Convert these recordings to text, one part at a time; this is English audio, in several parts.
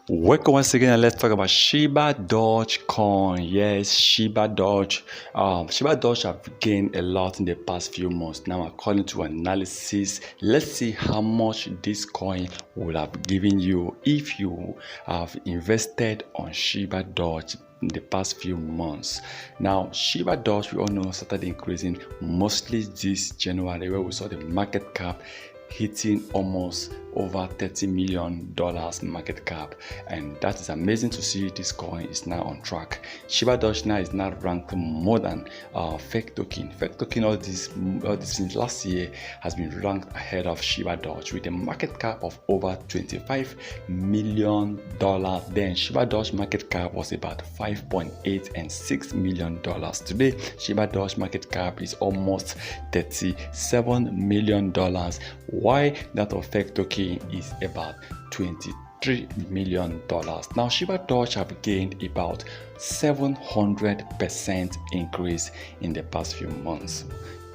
Welcome once again, and let's talk about Shibadoge coin. Yes, Shibadoge. Shibadoge have gained a lot in the past few months. Now, according to analysis, let's see how much this coin will have given you if you have invested on Shibadoge in the past few months. Now, Shibadoge, we all know, started increasing mostly this January, where we saw the market cap hitting almost over $30 million market cap, and that is amazing to see. This coin is now on track. Shibadoge now is now ranked more than fake token. Fake token all this since last year has been ranked ahead of Shibadoge with a market cap of over $25 million. Then Shibadoge market cap was about 5.8 and $6 million. Today Shibadoge market cap is almost $37 million. Why that of fake token is about $23 million. Now Shibadoge have gained about 700% increase in the past few months.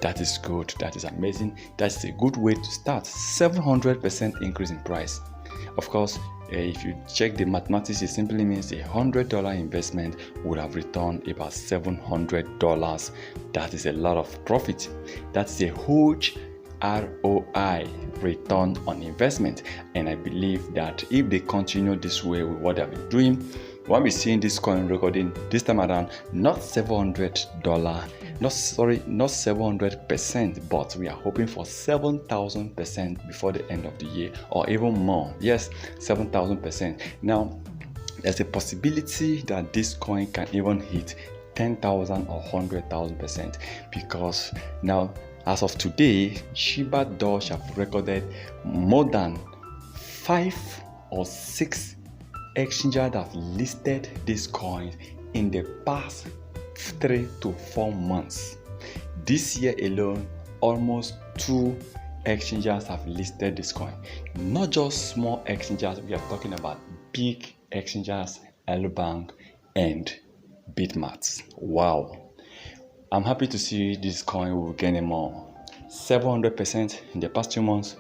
That is good. That is amazing. That's a good way to start. 700% increase in price. Of course, if you check the mathematics, it simply means a $100 investment would have returned about $700. That is a lot of profit. That's a huge ROI, return on investment, and I believe that if they continue this way with what they've been doing, we'll be seeing this coin recording this time around not $700, not 700%, but we are hoping for 7,000% before the end of the year, or even more. Yes, 7,000%. Now there's a possibility that this coin can even hit 10,000 or 100,000%, because now, as of today, Shibadoge have recorded more than 5 or 6 exchanges that have listed this coin in the past 3 to 4 months. This year alone, almost 2 exchanges have listed this coin. Not just small exchanges, we are talking about big exchanges, Bank and Bitmax. Wow. I'm happy to see this coin will gain more. 700% in the past 2 months.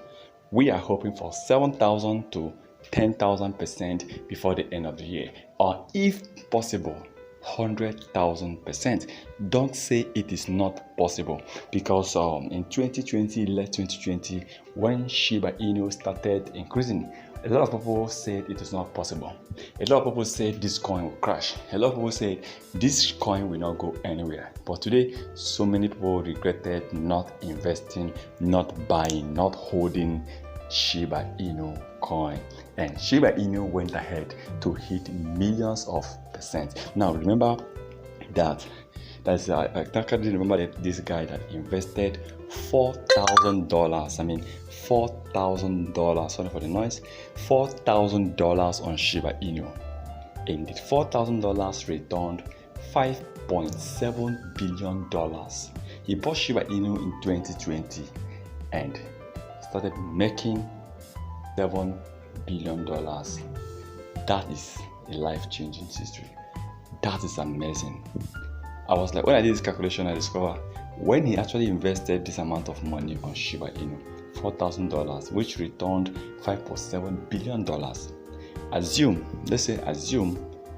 We are hoping for 7,000 to 10,000% before the end of the year, or if possible, 100,000%. Don't say it is not possible, because in 2020, late 2020, when Shiba Inu started increasing, a lot of people said it is not possible. A lot of people said this coin will crash. A lot of people said this coin will not go anywhere. But today, so many people regretted not investing, not buying, not holding Shiba Inu coin. And Shiba Inu went ahead to hit millions of percent. Now remember that I can't remember that this guy that invested $4,000. I mean $4,000. Sorry for the noise. $4,000 on Shiba Inu, and the $4,000 returned $5.7 billion. He bought Shiba Inu in 2020 and started making $7 billion. That is a life-changing history. That is amazing. I was like, when I did this calculation, I discovered when he actually invested this amount of money on Shiba Inu, $4,000, which returned $5.7 billion. Assume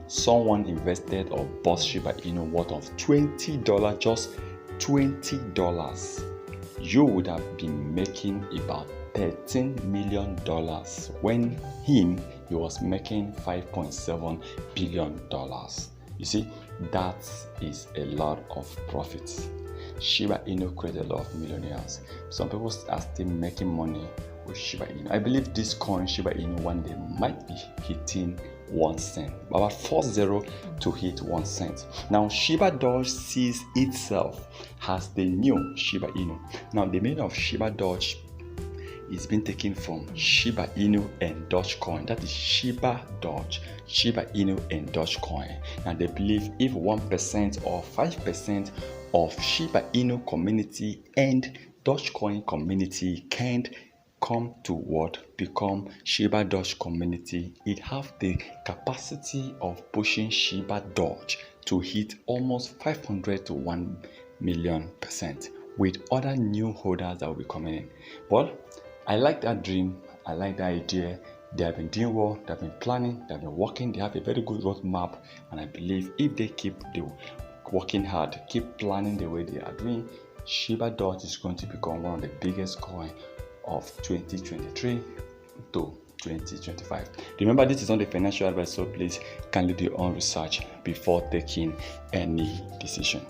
someone invested or bought Shiba Inu worth of $20, just $20. You would have been making about $13 million when he was making $5.7 billion. You see, that is a lot of profits. Shiba Inu created a lot of millionaires. Some people are still making money with Shiba Inu. I believe this coin, Shiba Inu, one day might be hitting 1 cent. About 40 to hit 1 cent. Now, Shibadoge sees itself as the new Shiba Inu. Now, the meaning of Shibadoge is being taken from Shiba Inu and Dogecoin. That is Shibadoge, Shiba Inu and Dogecoin. And they believe if 1% or 5% of Shiba Inu community and Dogecoin community can come to what become Shibadoge community, it have the capacity of pushing Shibadoge to hit almost 500 to 1 million% with other new holders that will be coming in. But I like that dream. I like that idea. They have been doing well, they have been planning, they have been working, they have a very good roadmap, and I believe if they keep working hard, keep planning the way they are doing, Shibadoge is going to become one of the biggest coin of 2023 to 2025. Remember, this is not a financial advice, so please kindly do your own research before taking any decision.